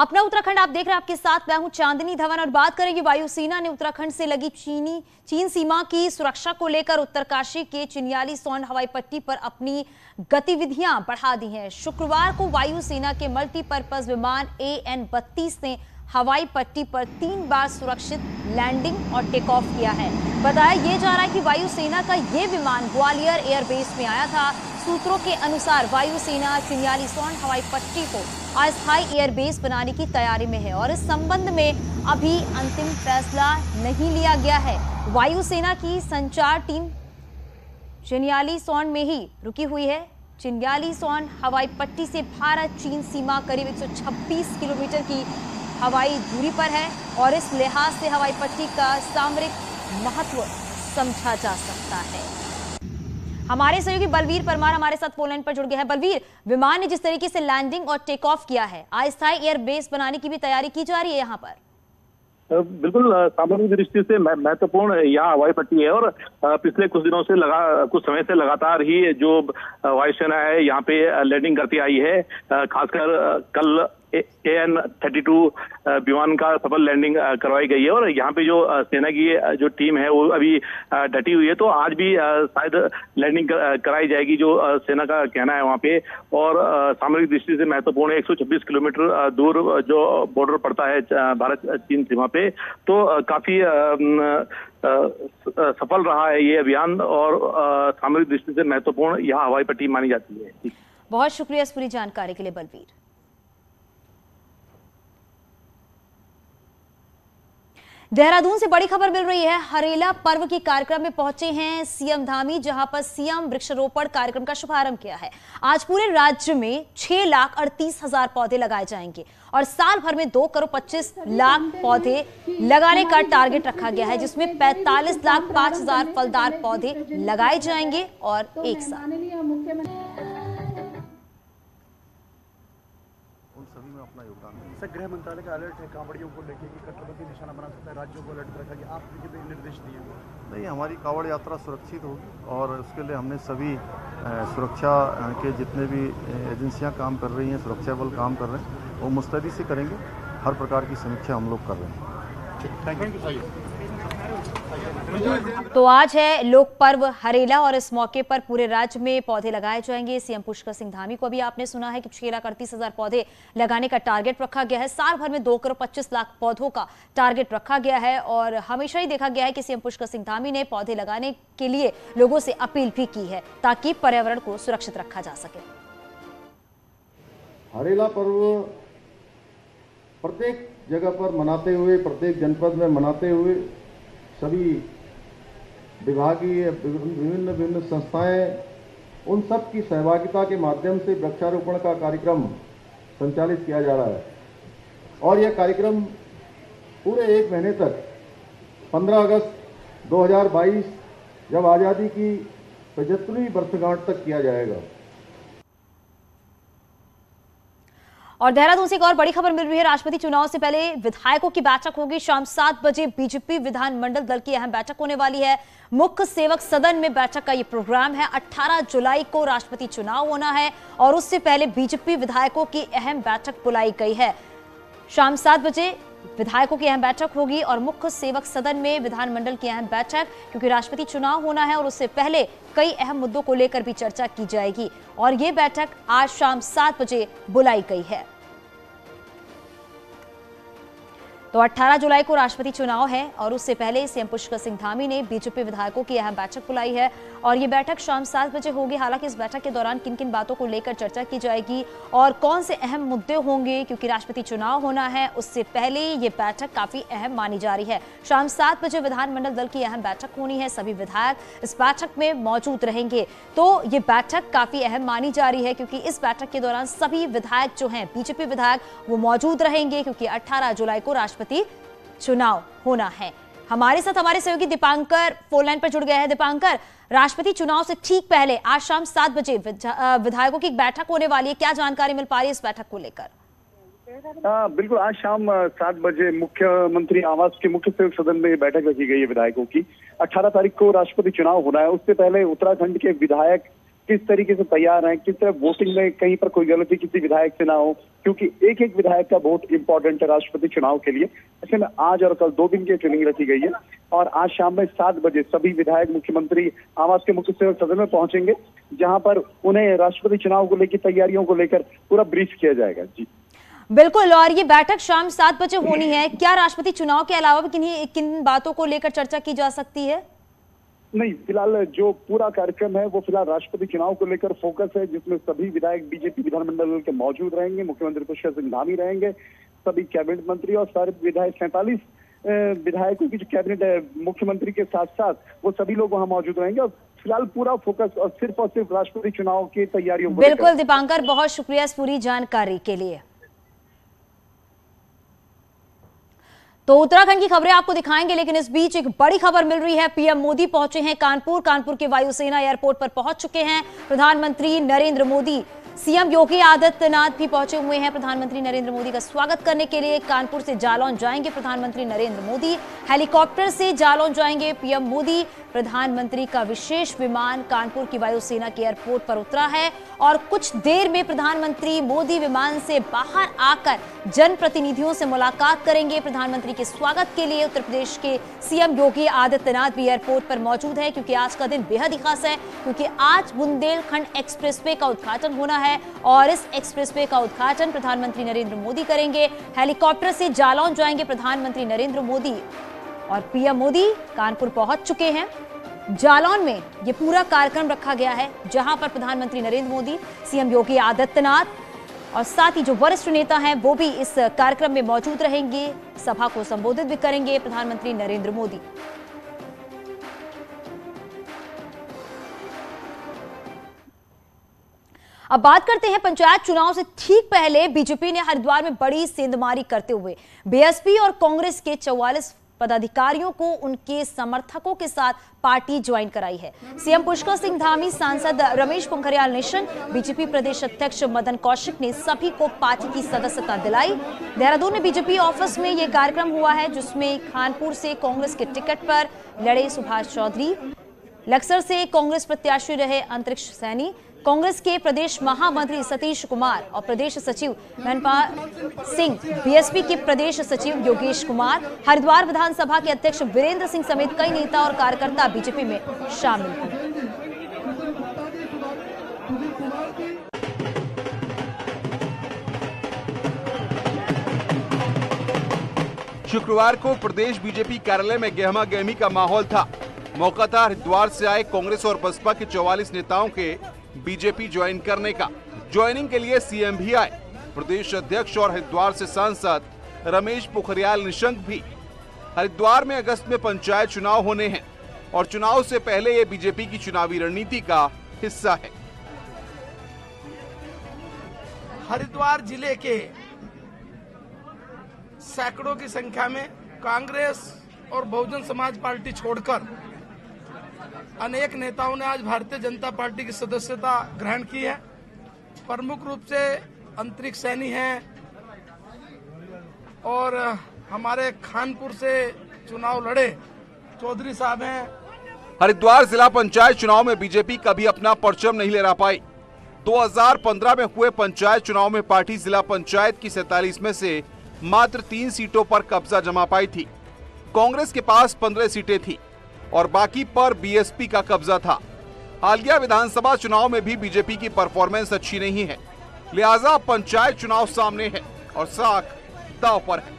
अपना उत्तराखंड आप देख रहे हैं, आपके साथ मैं हूं चांदनी धवन और बात करेंगे वायुसेना ने उत्तराखंड से लगी चीन सीमा की सुरक्षा को लेकर उत्तरकाशी के चिन्यालीसौंड हवाई पट्टी पर अपनी गतिविधियां बढ़ा दी हैं। शुक्रवार को वायुसेना के मल्टीपर्पज विमान AN-32 ने हवाई पट्टी पर 3 बार सुरक्षित लैंडिंग और टेक ऑफ किया है। बताया यह जा रहा है कि वायुसेना का यह विमान ग्वालियर एयरबेस में आया था। सूत्रों के अनुसार वायुसेना चिन्यालीसौंड हवाई पट्टी को अस्थायी एयरबेस बनाने की तैयारी में है और इस संबंध में अभी अंतिम फैसला नहीं लिया गया है। वायुसेना की संचार टीम चिन्यालीसौंड में ही रुकी हुई है। चिन्यालीसौंड हवाई पट्टी से भारत चीन सीमा करीब 126 किलोमीटर की हवाई दूरी पर है और इस लिहाज से हवाई पट्टी का सामरिक महत्व समझा जा सकता है। हमारे सहयोगी बलवीर परमार हमारे साथ फोन लाइन पर जुड़ गए हैं। बलवीर, विमान ने जिस तरीके से लैंडिंग और टेक ऑफ किया है, अस्थायी एयर बेस बनाने की भी तैयारी की जा रही है यहाँ पर? बिल्कुल, सामरिक दृष्टि से महत्वपूर्ण यहाँ हवाई पट्टी है और पिछले कुछ समय से लगातार ही जो वायुसेना है यहाँ पे लैंडिंग करती आई है। खासकर कल AN-32 विमान का सफल लैंडिंग करवाई गई है और यहाँ पे जो सेना की जो टीम है वो अभी डटी हुई है, तो आज भी शायद लैंडिंग कराई जाएगी, जो सेना का कहना है वहाँ पे। और सामरिक दृष्टि से महत्वपूर्ण 126 किलोमीटर दूर जो बॉर्डर पड़ता है भारत चीन सीमा पे, तो काफी सफल रहा है ये अभियान और सामरिक दृष्टि से महत्वपूर्ण यह हवाई पट्टी मानी जाती है। बहुत शुक्रिया इस पूरी जानकारी के लिए बलवीर। देहरादून से बड़ी खबर मिल रही है। हरेला पर्व के कार्यक्रम में पहुंचे हैं सीएम धामी, जहां पर सीएम वृक्षारोपण कार्यक्रम का शुभारंभ किया है। आज पूरे राज्य में 6,38,000 पौधे लगाए जाएंगे और साल भर में 2,25,00,000 पौधे लगाने का टारगेट रखा गया है, जिसमें 45,05,000 फलदार पौधे लगाए जाएंगे और एक साथ सभी में अपना योगदान है। सर, गृह मंत्रालय का अलर्ट है कांवड़ियों को लेकर कि कट्टरपंथी निशाना बना सकता है, राज्यों को अलर्ट रखा कि आप निर्देश दिए? नहीं, हमारी कांवड़ यात्रा सुरक्षित होगी और उसके लिए हमने सभी सुरक्षा के जितने भी एजेंसियां काम कर रही हैं, सुरक्षा बल काम कर रहे हैं, वो मुस्तैदी से करेंगे। हर प्रकार की समीक्षा हम लोग कर रहे हैं। Thank you. तो आज है लोक पर्व हरेला और इस मौके पर पूरे राज्य में पौधे लगाए जाएंगे। सीएम पुष्कर सिंह धामी को भी आपने सुना है कि 6,38,000 पौधे लगाने का टारगेट रखा गया है। साल भर में 2,25,00,000 पौधों का टारगेट रखा गया है और हमेशा ही देखा गया है कि सीएम पुष्कर सिंह धामी ने पौधे लगाने के लिए लोगों से अपील भी की है ताकि पर्यावरण को सुरक्षित रखा जा सके। हरेला पर्व प्रत्येक जगह पर मनाते हुए, प्रत्येक जनपद में मनाते हुए सभी विभागीय विभिन्न संस्थाएं, उन सब की सहभागिता के माध्यम से वृक्षारोपण का कार्यक्रम संचालित किया जा रहा है और यह कार्यक्रम पूरे 1 महीने तक 15 अगस्त 2022 जब आज़ादी की 75वीं वर्षगांठ तक किया जाएगा। और देहरादून से एक और बड़ी खबर मिल रही है। राष्ट्रपति चुनाव से पहले विधायकों की बैठक होगी। शाम 7 बजे बीजेपी विधानमंडल दल की अहम बैठक होने वाली है। मुख्य सेवक सदन में बैठक का ये प्रोग्राम है। 18 जुलाई को राष्ट्रपति चुनाव होना है और उससे पहले बीजेपी विधायकों की अहम बैठक बुलाई गई है। शाम 7 बजे विधायकों की अहम बैठक होगी और मुख्य सेवक सदन में विधानमंडल की अहम बैठक, क्योंकि राष्ट्रपति चुनाव होना है और उससे पहले कई अहम मुद्दों को लेकर भी चर्चा की जाएगी और ये बैठक आज शाम 7 बजे बुलाई गई है। तो 18 जुलाई को राष्ट्रपति चुनाव है और उससे पहले सीएम पुष्कर सिंह धामी ने बीजेपी विधायकों की अहम बैठक बुलाई है और ये बैठक शाम 7 बजे होगी। हालांकि इस बैठक के दौरान किन किन बातों को लेकर चर्चा की जाएगी और कौन से अहम मुद्दे होंगे, क्योंकि राष्ट्रपति चुनाव होना है, उससे पहले ये बैठक काफी अहम मानी जा रही है। शाम 7 बजे विधानमंडल दल की अहम बैठक होनी है। सभी विधायक इस बैठक में मौजूद रहेंगे। तो ये बैठक काफी अहम मानी जा रही है क्योंकि इस बैठक के दौरान सभी विधायक जो हैं, बीजेपी विधायक, वो मौजूद रहेंगे क्योंकि 18 जुलाई को राष्ट्रपति चुनाव होना है। हमारे साथ हमारे सहयोगी दीपांकर फोन लाइन पर जुड़ गए हैं। दीपांकर, राष्ट्रपति चुनाव से ठीक पहले आज शाम 7 बजे विधायकों की बैठक होने वाली है, क्या जानकारी मिल पा रही है इस बैठक को लेकर? बिल्कुल, आज शाम 7 बजे मुख्यमंत्री आवास के मुख्य सेवक सदन में बैठक रखी गई है विधायकों की। 18 तारीख को राष्ट्रपति चुनाव होना है, उससे पहले उत्तराखंड के विधायक किस तरीके से तैयार हैं, किस तरह वोटिंग में कहीं पर कोई गलती किसी विधायक से ना हो, क्योंकि एक एक विधायक का वोट इंपॉर्टेंट है राष्ट्रपति चुनाव के लिए। ऐसे में आज और कल 2 दिन की ट्रेनिंग रखी गई है और आज शाम में 7 बजे सभी विधायक मुख्यमंत्री आवास के मुख्य सदन में पहुंचेंगे, जहां पर उन्हें राष्ट्रपति चुनाव को लेकर तैयारियों को लेकर पूरा ब्रीफ किया जाएगा। जी बिल्कुल, और ये बैठक शाम 7 बजे होनी है। क्या राष्ट्रपति चुनाव के अलावा भी किन बातों को लेकर चर्चा की जा सकती है? नहीं, फिलहाल जो पूरा कार्यक्रम है वो फिलहाल राष्ट्रपति चुनाव को लेकर फोकस है, जिसमें सभी विधायक बीजेपी विधानमंडल के मौजूद रहेंगे, मुख्यमंत्री पुष्कर सिंह धामी रहेंगे, सभी कैबिनेट मंत्री और सारे विधायक 47 विधायकों की जो कैबिनेट है मुख्यमंत्री के साथ साथ वो सभी लोग वहां मौजूद रहेंगे। और फिलहाल पूरा फोकस और सिर्फ राष्ट्रपति चुनाव की तैयारियों को। बिल्कुल दीपांकर, बहुत शुक्रिया इस पूरी जानकारी के लिए। तो उत्तराखंड की खबरें आपको दिखाएंगे, लेकिन इस बीच एक बड़ी खबर मिल रही है। पीएम मोदी पहुंचे हैं कानपुर के वायुसेना एयरपोर्ट पर पहुंच चुके हैं प्रधानमंत्री नरेंद्र मोदी। सीएम योगी आदित्यनाथ भी पहुंचे हुए हैं प्रधानमंत्री नरेंद्र मोदी का स्वागत करने के लिए। कानपुर से जालौन जाएंगे प्रधानमंत्री नरेंद्र मोदी, हेलीकॉप्टर से जालौन जाएंगे पीएम मोदी। प्रधानमंत्री का विशेष विमान कानपुर की वायुसेना के एयरपोर्ट पर उतरा है और कुछ देर में प्रधानमंत्री मोदी विमान से बाहर आकर जनप्रतिनिधियों से मुलाकात करेंगे। प्रधानमंत्री के स्वागत के लिए उत्तर प्रदेश के सीएम योगी आदित्यनाथ भी एयरपोर्ट पर मौजूद है, क्योंकि आज का दिन बेहद ही खास है, क्योंकि आज बुंदेलखंड एक्सप्रेसवे का उद्घाटन होना है और इस एक्सप्रेसवे का उद्घाटन प्रधानमंत्री नरेंद्र मोदी करेंगे। हेलीकॉप्टर से जालौन जाएंगे प्रधानमंत्री नरेंद्र मोदी और पीएम मोदी कानपुर पहुंच चुके हैं। जालौन में ये पूरा कार्यक्रम रखा गया है, जहां पर प्रधानमंत्री नरेंद्र मोदी, सीएम योगी आदित्यनाथ और साथ ही जो वरिष्ठ नेता हैं वो भी इस कार्यक्रम में मौजूद रहेंगे। सभा को संबोधित भी करेंगे प्रधानमंत्री नरेंद्र मोदी। अब बात करते हैं पंचायत चुनाव से ठीक पहले बीजेपी ने हरिद्वार में बड़ी सेंधमारी करते हुए बीएसपी और कांग्रेस के 44 पदाधिकारियों को उनके समर्थकों के साथ पार्टी ज्वाइन कराई है। सीएम पुष्कर सिंह धामी, सांसद रमेश पोखरियाल निशंक, बीजेपी प्रदेश अध्यक्ष मदन कौशिक ने सभी को पार्टी की सदस्यता दिलाई। देहरादून में बीजेपी ऑफिस में यह कार्यक्रम हुआ है, जिसमें खानपुर से कांग्रेस के टिकट पर लड़े सुभाष चौधरी, लक्सर से कांग्रेस प्रत्याशी रहे अंतरिक्ष सैनी, कांग्रेस के प्रदेश महामंत्री सतीश कुमार और प्रदेश सचिव मनपाल सिंह, बीएसपी के प्रदेश सचिव योगेश कुमार, हरिद्वार विधानसभा के अध्यक्ष वीरेंद्र सिंह समेत कई नेता और कार्यकर्ता बीजेपी में शामिल हुए। शुक्रवार को प्रदेश बीजेपी कार्यालय में गहमा गहमी का माहौल था। मौका था हरिद्वार से आए कांग्रेस और बसपा के 44 नेताओं के बीजेपी ज्वाइन करने का। ज्वाइनिंग के लिए सीएम भी आए, प्रदेश अध्यक्ष और हरिद्वार से सांसद रमेश पोखरियाल निशंक भी। हरिद्वार में अगस्त में पंचायत चुनाव होने हैं और चुनाव से पहले ये बीजेपी की चुनावी रणनीति का हिस्सा है। हरिद्वार जिले के सैकड़ों की संख्या में कांग्रेस और बहुजन समाज पार्टी छोड़कर अनेक नेताओं ने आज भारतीय जनता पार्टी की सदस्यता ग्रहण की है। प्रमुख रूप से अंतरिक्ष सैनी हैं और हमारे खानपुर से चुनाव लड़े चौधरी साहब हैं। हरिद्वार जिला पंचायत चुनाव में बीजेपी कभी अपना परचम नहीं लहरा पाई। 2015 में हुए पंचायत चुनाव में पार्टी जिला पंचायत की 47 में से मात्र 3 सीटों पर कब्जा जमा पाई थी। कांग्रेस के पास 15 सीटें थी और बाकी पर बीएसपी का कब्जा था। हालिया विधानसभा चुनाव में भी बीजेपी की परफॉर्मेंस अच्छी नहीं है, लिहाजा पंचायत चुनाव सामने है और साख दांव पर है।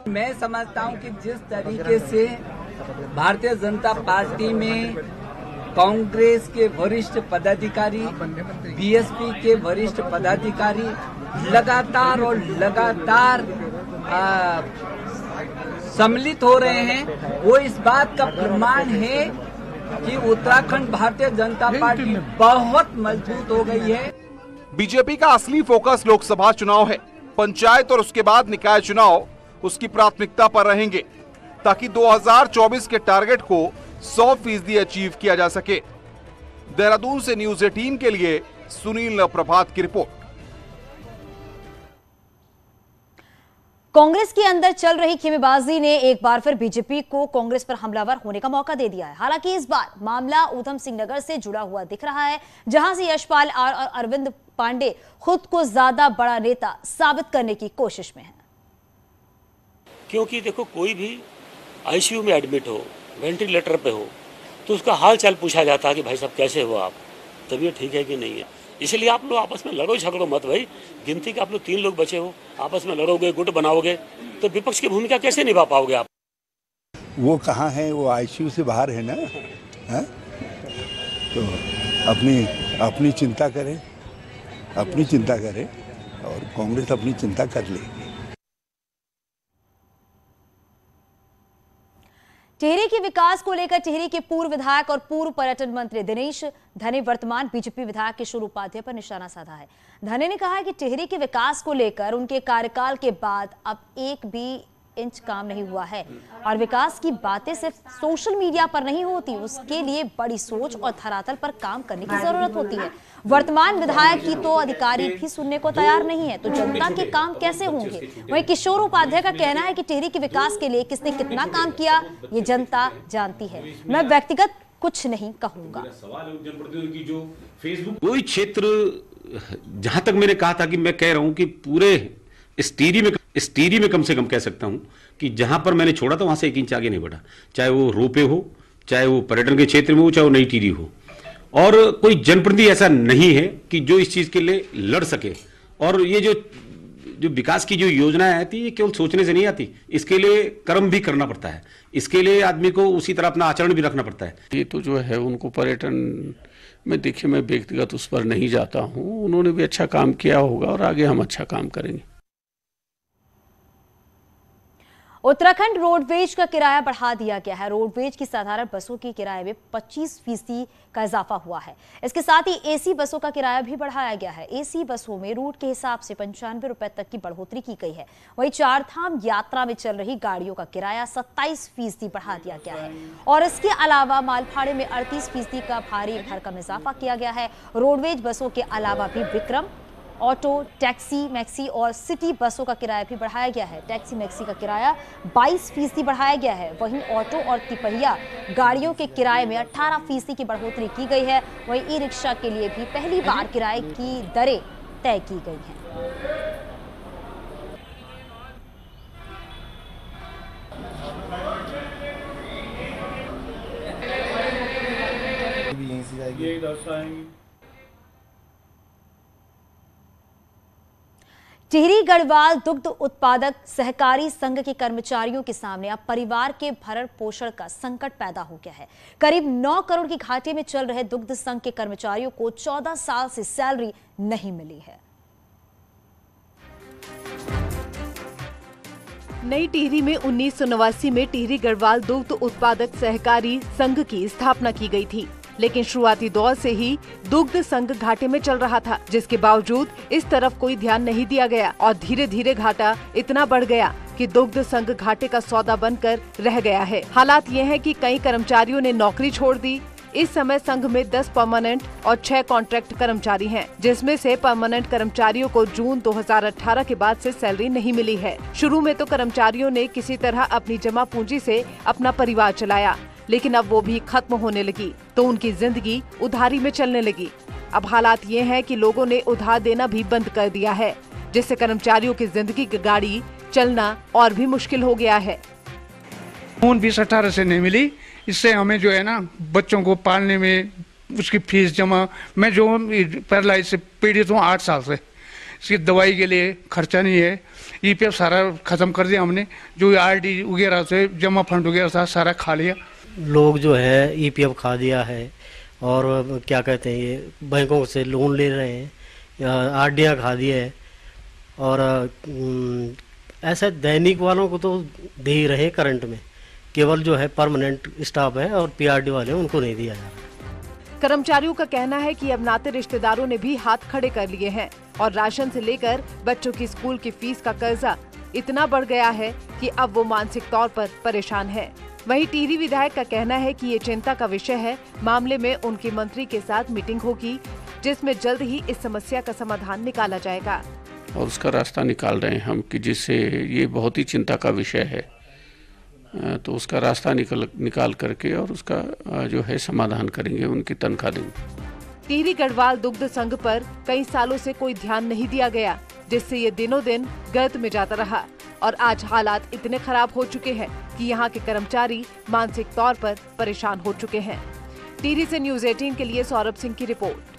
मैं समझता हूं कि जिस तरीके से भारतीय जनता पार्टी में कांग्रेस के वरिष्ठ पदाधिकारी, बीएसपी के वरिष्ठ पदाधिकारी लगातार सम्मिलित हो रहे हैं, वो इस बात का प्रमाण है कि उत्तराखंड भारतीय जनता पार्टी बहुत मजबूत हो गई है। बीजेपी का असली फोकस लोकसभा चुनाव है। पंचायत और उसके बाद निकाय चुनाव उसकी प्राथमिकता पर रहेंगे, ताकि 2024 के टारगेट को 100% अचीव किया जा सके। देहरादून से न्यूज़ 18 के लिए सुनील प्रभात की रिपोर्ट। कांग्रेस के अंदर चल रही खेमेबाजी ने एक बार फिर बीजेपी को कांग्रेस पर हमलावर होने का मौका दे दिया है। हालांकि इस बार मामला ऊधम सिंह नगर से जुड़ा हुआ दिख रहा है, जहां से यशपाल आर और अरविंद पांडे खुद को ज्यादा बड़ा नेता साबित करने की कोशिश में है। क्योंकि देखो, कोई भी आईसीयू में एडमिट हो, वेंटिलेटर पे हो, तो उसका हाल चाल पूछा जाता है कि भाई साहब कैसे हो आप, तबीयत ठीक है कि नहीं है। इसलिए आप लोग आपस में लड़ो झगड़ो मत भाई। गिनती के आप लोग 3 लोग बचे हो, आपस में लड़ोगे, गुट बनाओगे तो विपक्ष की भूमिका कैसे निभा पाओगे आप? वो कहाँ है? वो आईसीयू से बाहर है ना, है? तो अपनी चिंता करें, और कांग्रेस अपनी चिंता कर लेगी। टिहरी के विकास को लेकर टिहरी के पूर्व विधायक और पूर्व पर्यटन मंत्री दिनेश धने वर्तमान बीजेपी विधायक किशोर उपाध्याय पर निशाना साधा है। धने ने कहा है कि टिहरी के विकास को लेकर उनके कार्यकाल के बाद अब 1 भी इंच काम नहीं हुआ है और विकास की बातें सिर्फ सोशल मीडिया पर नहीं होती, उसके लिए बड़ी सोच और धरातल पर काम करने की जरूरत होती है। वर्तमान विधायक की तो अधिकारी भी सुनने को तैयार नहीं है, तो जनता के काम कैसे होंगे? वहीं किशोर उपाध्याय का कहना है कि टिहरी के विकास के लिए किसने कितना काम किया ये जनता जानती है, मैं व्यक्तिगत कुछ नहीं कहूंगा। कोई क्षेत्र, जहां तक मैंने कहा था कि मैं कह रहा हूं कि पूरे इस टिहरी में कम से कम कह सकता हूं कि जहां पर मैंने छोड़ा था वहां से 1 इंच आगे नहीं बढ़ा, चाहे वो रोपे हो, चाहे वो पर्यटन के क्षेत्र में हो, चाहे वो नई टिहरी हो। और कोई जनप्रतिनिधि ऐसा नहीं है कि जो इस चीज के लिए लड़ सके। और ये जो विकास की जो योजनाएं आती है, ये केवल सोचने से नहीं आती, इसके लिए कर्म भी करना पड़ता है, इसके लिए आदमी को उसी तरह अपना आचरण भी रखना पड़ता है। ये तो जो है उनको पर्यटन में, देखिए मैं व्यक्तिगत उस पर नहीं जाता हूँ, उन्होंने भी अच्छा काम किया होगा और आगे हम अच्छा काम करेंगे। उत्तराखंड रोडवेज का किराया बढ़ा दिया गया है। रोडवेज की साधारण बसों के किराए में 25% का इजाफा हुआ है। इसके साथ ही एसी बसों का किराया भी बढ़ाया गया है। एसी बसों में रूट के हिसाब से 95 रुपए तक की बढ़ोतरी की गई है। वहीं 4 धाम यात्रा में चल रही गाड़ियों का किराया 27% बढ़ा दिया गया है और इसके अलावा माल भाड़े में 38% का भारी भरकम इजाफा किया गया है। रोडवेज बसों के अलावा भी विक्रम, ऑटो, टैक्सी, मैक्सी और सिटी बसों का किराया भी बढ़ाया गया है। टैक्सी मैक्सी का किराया 22% बढ़ाया गया है। वहीं ऑटो और तिपहिया गाड़ियों के किराए में 18% की बढ़ोतरी की गई है। वहीं ई रिक्शा के लिए भी पहली बार किराए की दरें तय की गई हैं। टिहरी गढ़वाल दुग्ध उत्पादक सहकारी संघ के कर्मचारियों के सामने अब परिवार के भरण पोषण का संकट पैदा हो गया है। करीब 9 करोड़ की घाटे में चल रहे दुग्ध संघ के कर्मचारियों को 14 साल से सैलरी नहीं मिली है। नई टिहरी में 1989 में टिहरी गढ़वाल दुग्ध उत्पादक सहकारी संघ की स्थापना की गई थी, लेकिन शुरुआती दौर से ही दुग्ध संघ घाटे में चल रहा था, जिसके बावजूद इस तरफ कोई ध्यान नहीं दिया गया और धीरे धीरे घाटा इतना बढ़ गया कि दुग्ध संघ घाटे का सौदा बनकर रह गया है। हालात ये हैं कि कई कर्मचारियों ने नौकरी छोड़ दी। इस समय संघ में 10 परमानेंट और 6 कॉन्ट्रैक्ट कर्मचारी हैं, जिसमें से परमानेंट कर्मचारियों को जून 2018 के बाद से सैलरी नहीं मिली है। शुरू में तो कर्मचारियों ने किसी तरह अपनी जमा पूंजी से अपना परिवार चलाया, लेकिन अब वो भी खत्म होने लगी तो उनकी जिंदगी उधारी में चलने लगी। अब हालात ये हैं कि लोगों ने उधार देना भी बंद कर दिया है, जिससे कर्मचारियों की जिंदगी की गाड़ी चलना और भी मुश्किल हो गया है। 2018 से नहीं मिली, इससे हमें जो है ना बच्चों को पालने में उसकी फीस जमा, मैं जो पैरालाइज से पीड़ित हूँ 8 साल से, इसकी दवाई के लिए खर्चा नहीं है। ईपीएफ सारा खत्म कर दिया हमने, जो आरडी वगैरह से जमा फंड वगैरह था सारा खा लिया। लोग जो है ईपीएफ खा दिया है और क्या कहते हैं ये बैंकों से लोन ले रहे हैं, आरडीआर खा दिए है और ऐसे दैनिक वालों को तो दे ही रहे करंट में, केवल जो है परमानेंट स्टाफ है और पीआरडी वाले उनको नहीं दिया जा रहा। कर्मचारियों का कहना है कि अब नाते रिश्तेदारों ने भी हाथ खड़े कर लिए हैं और राशन से लेकर बच्चों की स्कूल की फीस का कर्जा इतना बढ़ गया है कि अब वो मानसिक तौर पर परेशान है। वहीं टिहरी विधायक का कहना है कि ये चिंता का विषय है। मामले में उनके मंत्री के साथ मीटिंग होगी, जिसमें जल्द ही इस समस्या का समाधान निकाला जाएगा। और उसका रास्ता निकाल रहे हैं हम कि जिससे ये बहुत ही चिंता का विषय है, तो उसका रास्ता निकाल करके और उसका जो है समाधान करेंगे, उनकी तनख्वाह देंगे। टिहरी गढ़वाल दुग्ध संघ पर कई सालों से कोई ध्यान नहीं दिया गया, जिससे ये दिनों दिन गर्त में जाता रहा और आज हालात इतने खराब हो चुके हैं कि यहाँ के कर्मचारी मानसिक तौर पर परेशान हो चुके हैं। टिहरी से न्यूज़ 18 के लिए सौरभ सिंह की रिपोर्ट।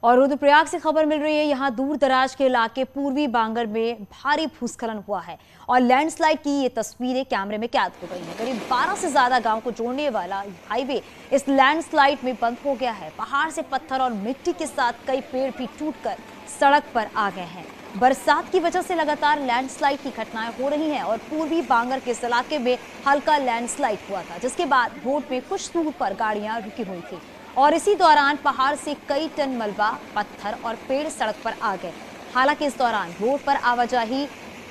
और रुद्रप्रयाग से खबर मिल रही है, यहाँ दूर दराज के इलाके पूर्वी बांगर में भारी भूस्खलन हुआ है और लैंडस्लाइड की ये तस्वीरें कैमरे में कैद हो गई हैं। करीब 12 से ज्यादा गांव को जोड़ने वाला हाईवे इस लैंडस्लाइड में बंद हो गया है। पहाड़ से पत्थर और मिट्टी के साथ कई पेड़ भी टूटकर सड़क पर आ गए हैं। बरसात की वजह से लगातार लैंडस्लाइड की घटनाएं हो रही हैं और पूर्वी बांगर के इस इलाके में हल्का लैंडस्लाइड हुआ था, जिसके बाद रोड में कुछ दूर पर गाड़ियां रुकी हुई थी और इसी दौरान पहाड़ से कई टन मलबा, पत्थर और पेड़ सड़क पर आ गए। हालांकि इस दौरान रोड पर आवाजाही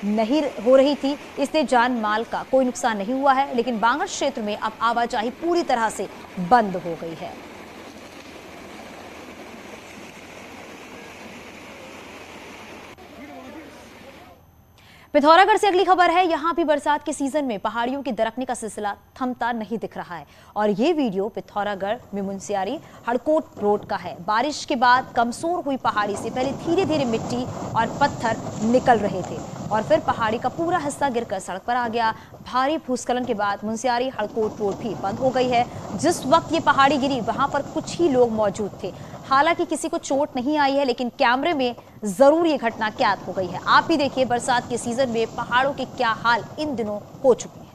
नहीं हो रही थी, इससे जान माल का कोई नुकसान नहीं हुआ है, लेकिन बांगर क्षेत्र में अब आवाजाही पूरी तरह से बंद हो गई है। पिथौरागढ़ से अगली खबर है। यहाँ भी बरसात के सीजन में पहाड़ियों के दरकने का सिलसिला थमता नहीं दिख रहा है और ये वीडियो पिथौरागढ़ में मुंसियारी हड़कोट रोड का है। बारिश के बाद कमजोर हुई पहाड़ी से पहले धीरे धीरे मिट्टी और पत्थर निकल रहे थे और फिर पहाड़ी का पूरा हिस्सा गिरकर सड़क पर आ गया। भारी भूस्खलन के बाद मुंसियारी हड़कोट रोड भी बंद हो गई है। जिस वक्त ये पहाड़ी गिरी वहां पर कुछ ही लोग मौजूद थे। हालांकि किसी को चोट नहीं आई है, लेकिन कैमरे में जरूर ये घटना कैद हो गई है। आप भी देखिए बरसात के सीजन में पहाड़ों के क्या हाल इन दिनों हो चुके हैं।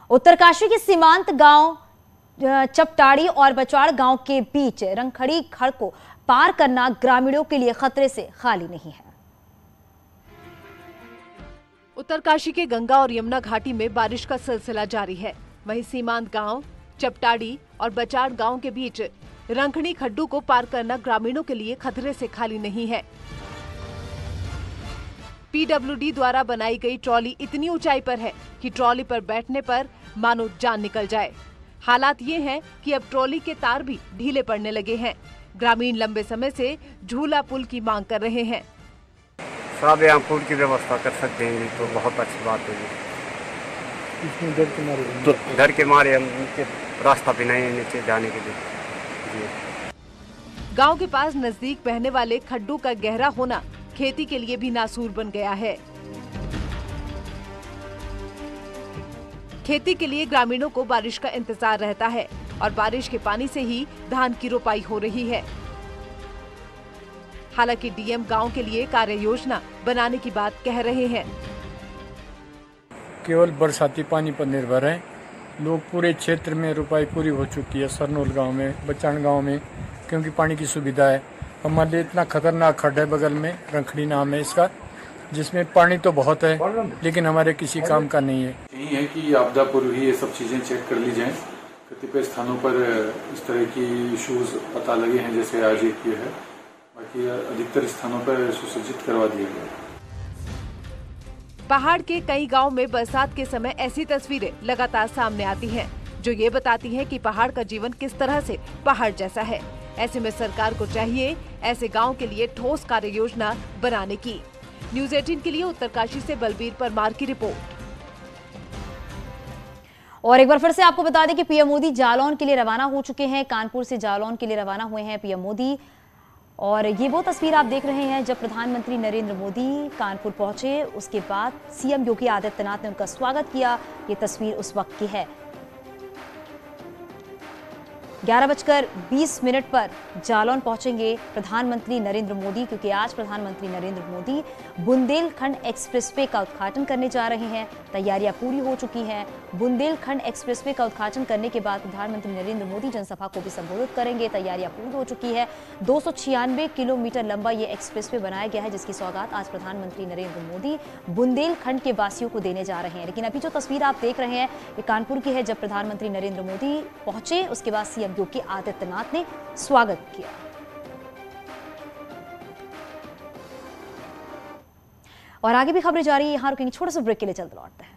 उत्तरकाशी के सीमांत गांव चपटाड़ी और बचाड़ गांव के बीच रंगखड़ी खड़ को पार करना ग्रामीणों के लिए खतरे से खाली नहीं है। उत्तरकाशी के गंगा और यमुना घाटी में बारिश का सिलसिला जारी है। वहीं सीमांत गांव चपटाड़ी और बचाड़ गांव के बीच रंगखड़ी खड्डू को पार करना ग्रामीणों के लिए खतरे से खाली नहीं है। पीडब्ल्यूडी द्वारा बनाई गई ट्रॉली इतनी ऊंचाई पर है कि ट्रॉली पर बैठने पर मानो जान निकल जाए। हालात ये हैं कि अब ट्रॉली के तार भी ढीले पड़ने लगे हैं। ग्रामीण लंबे समय से झूला पुल की मांग कर रहे हैं। साहब यहाँ पुल की व्यवस्था कर सकते हैं तो बहुत अच्छी बात होगी। डर के मारे हम नीचे रास्ता भी नहीं है नीचे जाने के लिए। गांव के पास नजदीक बहने वाले खड्डू का गहरा होना खेती के लिए भी नासूर बन गया है। खेती के लिए ग्रामीणों को बारिश का इंतजार रहता है और बारिश के पानी से ही धान की रोपाई हो रही है। हालांकि डीएम गांव के लिए कार्य योजना बनाने की बात कह रहे हैं। केवल बरसाती पानी पर निर्भर है। लोग पूरे क्षेत्र में रोपाई पूरी हो चुकी है, सरनोल गांव में, बचाण गांव में, क्योंकि पानी की सुविधा है। हमारे लिए इतना खतरनाक खड्ड है बगल में, रंगखड़ी नाम है इसका, जिसमें पानी तो बहुत है लेकिन हमारे किसी काम का नहीं है। यही है कि आपदा पूर्व ही ये सब चीजें चेक कर ली जाएं। कतिपय स्थानों पर इस तरह की इश्यूज पता लगे हैं, जैसे आज एक ये है, बाकी अधिकतर स्थानों पर सुसज्जित करवा दिया गया। पहाड़ के कई गांव में बरसात के समय ऐसी तस्वीरें लगातार सामने आती हैं, जो ये बताती हैं कि पहाड़ का जीवन किस तरह से पहाड़ जैसा है। ऐसे में सरकार को चाहिए ऐसे गांव के लिए ठोस कार्य योजना बनाने की। न्यूज़ 18 के लिए उत्तरकाशी से बलबीर परमार की रिपोर्ट। और एक बार फिर से आपको बता दें कि पीएम मोदी जालौन के लिए रवाना हो चुके हैं। कानपुर से जालौन के लिए रवाना हुए हैं पीएम मोदी। और ये वो तस्वीर आप देख रहे हैं जब प्रधानमंत्री नरेंद्र मोदी कानपुर पहुंचे, उसके बाद सीएम योगी आदित्यनाथ ने उनका स्वागत किया। ये तस्वीर उस वक्त की है। 11:20 पर जालौन पहुंचेंगे प्रधानमंत्री नरेंद्र मोदी, क्योंकि आज प्रधानमंत्री नरेंद्र मोदी बुंदेलखंड एक्सप्रेसवे का उद्घाटन करने जा रहे हैं। तैयारियां पूरी हो चुकी हैं। बुंदेलखंड एक्सप्रेसवे का उद्घाटन करने के बाद प्रधानमंत्री नरेंद्र मोदी जनसभा को भी संबोधित करेंगे। तैयारियां पूरी हो चुकी है। 296 किलोमीटर लंबा ये एक्सप्रेसवे बनाया गया है, जिसकी सौगात आज प्रधानमंत्री नरेंद्र मोदी बुंदेलखंड के वासियों को देने जा रहे हैं। लेकिन अभी जो तस्वीर आप देख रहे हैं ये कानपुर की है, जब प्रधानमंत्री नरेंद्र मोदी पहुंचे, उसके बाद सीएम योगी आदित्यनाथ ने स्वागत किया। और आगे भी खबरें जारी है, यहां रुकेंगे, छोटे से ब्रेक के लिए जल्द लौटते हैं।